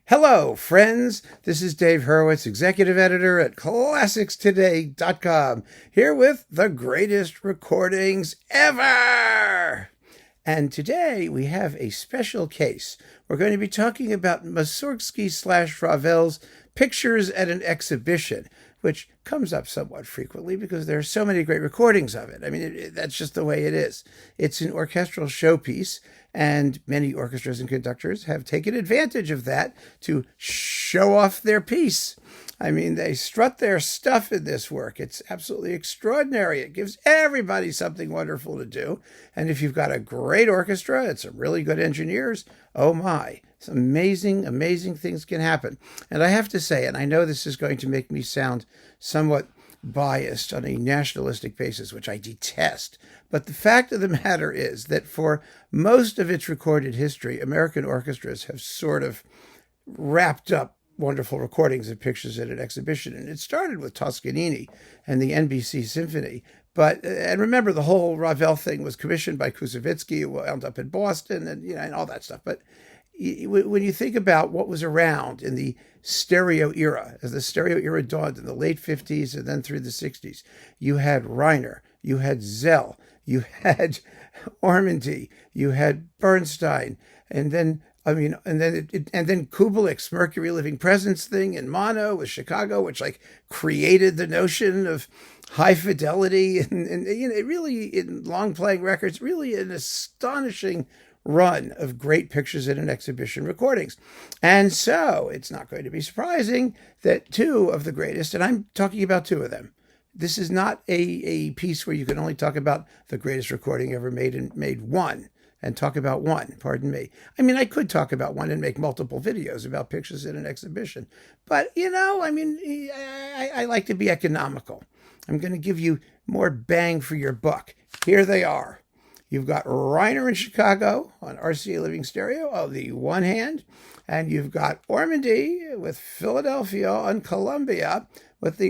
Hello, friends. This is Dave Hurwitz, executive editor at ClassicsToday.com, here with the greatest recordings ever. And today we have a special case. We're going to be talking about Mussorgsky / Ravel's Pictures at an Exhibition, which comes up somewhat frequently because there are so many great recordings of it. I mean, that's just the way it is. It's an orchestral showpiece, and many orchestras and conductors have taken advantage of that to show off their piece. I mean, they strut their stuff in this work. It's absolutely extraordinary. It gives everybody something wonderful to do. And if you've got a great orchestra and some really good engineers, oh my, some amazing things can happen. And I have to say, and I know this is going to make me sound somewhat biased on a nationalistic basis, which I detest, but the fact of the matter is that for most of its recorded history, American orchestras have sort of wrapped up wonderful recordings of Pictures at an Exhibition. And it started with Toscanini and the NBC Symphony. And remember, the whole Ravel thing was commissioned by Koussevitzky, who wound up in Boston, and all that stuff. But when you think about what was around in the stereo era, as the stereo era dawned in the late 50s and then through the 60s, you had Reiner, you had Zell, you had Ormandy, you had Bernstein, and then Kubelik's Mercury Living Presence thing in mono with Chicago, which created the notion of high fidelity and it really, in long playing records, really an astonishing run of great Pictures at an Exhibition recordings. And so it's not going to be surprising that two of the greatest, and I'm talking about two of them. This is not a piece where you can only talk about the greatest recording ever made and made one. And talk about one, pardon me. I mean, I could talk about one and make multiple videos about Pictures at an Exhibition. But, I like to be economical. I'm going to give you more bang for your buck. Here they are. You've got Reiner in Chicago on RCA Living Stereo on the one hand, and you've got Ormandy with Philadelphia on Columbia with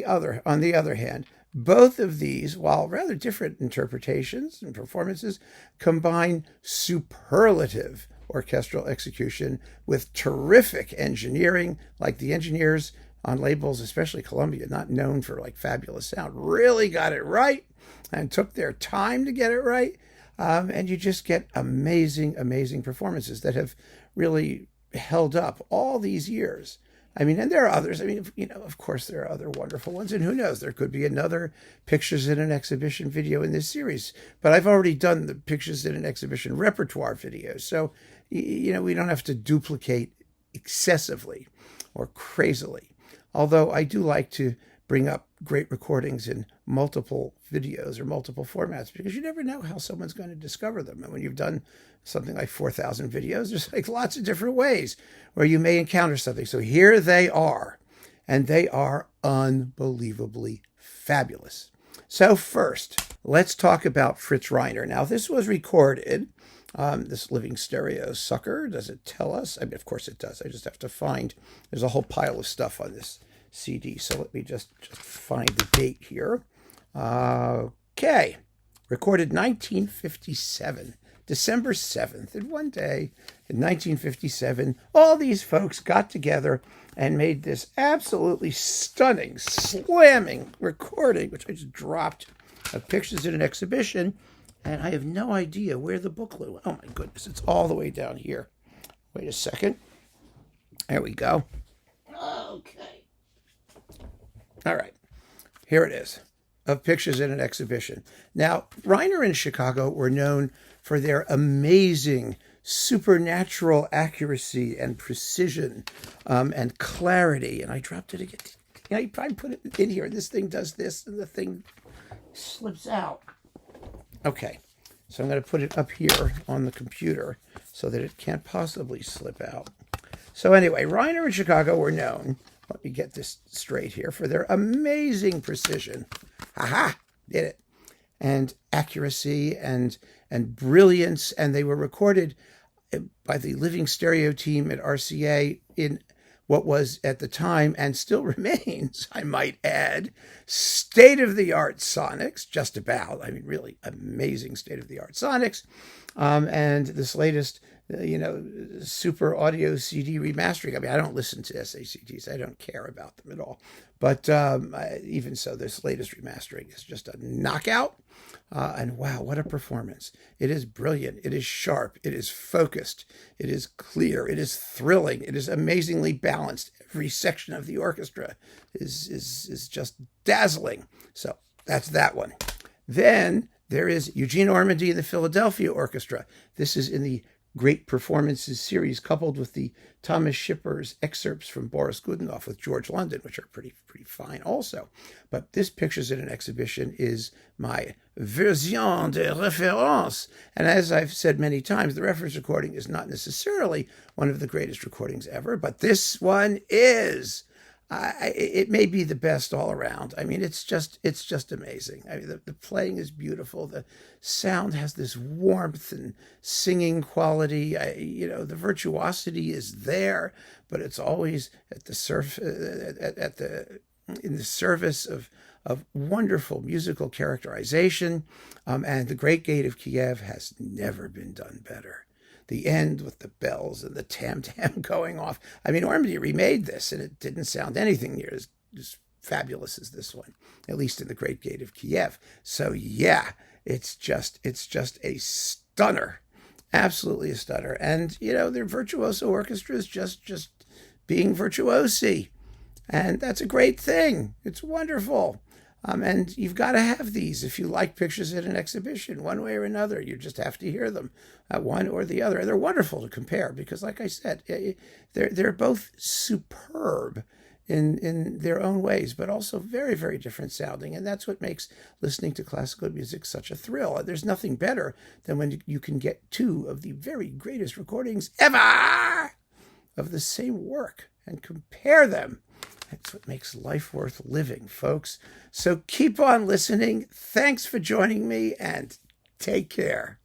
on the other hand. Both of these, while rather different interpretations and performances, combine superlative orchestral execution with terrific engineering, like the engineers on labels, especially Columbia, not known for fabulous sound, really got it right and took their time to get it right. And you just get amazing performances that have really held up all these years. I mean, and there are others. I mean, of course, there are other wonderful ones. And who knows, there could be another Pictures at an Exhibition video in this series. But I've already done the Pictures at an Exhibition repertoire videos. So, we don't have to duplicate excessively or crazily. Although I do like to bring up great recordings in multiple videos or multiple formats, because you never know how someone's going to discover them. And when you've done something like 4,000 videos, there's lots of different ways where you may encounter something. So here they are, and they are unbelievably fabulous. So first, let's talk about Fritz Riner. Now, this was recorded, this Living Stereo sucker. Does it tell us? I mean, of course it does. I just have to find, there's a whole pile of stuff on this CD. So let me just find the date here. Okay. Recorded 1957, December 7th. And one day in 1957, all these folks got together and made this absolutely stunning, slamming recording, which I just dropped, of Pictures at an Exhibition. And I have no idea where the booklet went. Oh my goodness, it's all the way down here. Wait a second. There we go. Okay. All right, here it is, of Pictures at an Exhibition. Now, Reiner and Chicago were known for their amazing supernatural accuracy and precision and clarity. And I dropped it again. I put it in here. This thing does this, and the thing slips out. Okay, so I'm going to put it up here on the computer so that it can't possibly slip out. So anyway, Reiner and Chicago were known, let me get this straight here, for their amazing precision. Aha! Did it. And accuracy and brilliance. And they were recorded by the Living Stereo team at RCA in what was at the time, and still remains, I might add, state-of-the-art sonics, just about. I mean, really amazing state-of-the-art sonics. And this latest super audio CD remastering. I mean, I don't listen to SACDs. I don't care about them at all. But even so, this latest remastering is just a knockout. And wow, what a performance. It is brilliant. It is sharp. It is focused. It is clear. It is thrilling. It is amazingly balanced. Every section of the orchestra is just dazzling. So that's that one. Then there is Eugene Ormandy and the Philadelphia Orchestra. This is in the Great Performances series, coupled with the Thomas Schipper's excerpts from Boris Godunov with George London, which are pretty fine also. But this Pictures in an Exhibition is my version de référence. And as I've said many times, the reference recording is not necessarily one of the greatest recordings ever, but this one is. It may be the best all around. I mean, it's just amazing. I mean, the playing is beautiful. The sound has this warmth and singing quality. The virtuosity is there, but it's always at the in the service of wonderful musical characterization. And The Great Gate of Kiev has never been done better. The end with the bells and the tam-tam going off. I mean, Ormandy remade this, and it didn't sound anything near as fabulous as this one, at least in The Great Gate of Kiev. So yeah, it's just a stunner, absolutely a stunner. And their virtuoso orchestra is just being virtuosi, and that's a great thing. It's wonderful. And you've got to have these if you like Pictures at an Exhibition, one way or another. You just have to hear them, one or the other. And they're wonderful to compare because, like I said, they're both superb in their own ways, but also very, very different sounding. And that's what makes listening to classical music such a thrill. There's nothing better than when you can get two of the very greatest recordings ever of the same work and compare them. That's what makes life worth living, folks. So keep on listening. Thanks for joining me, and take care.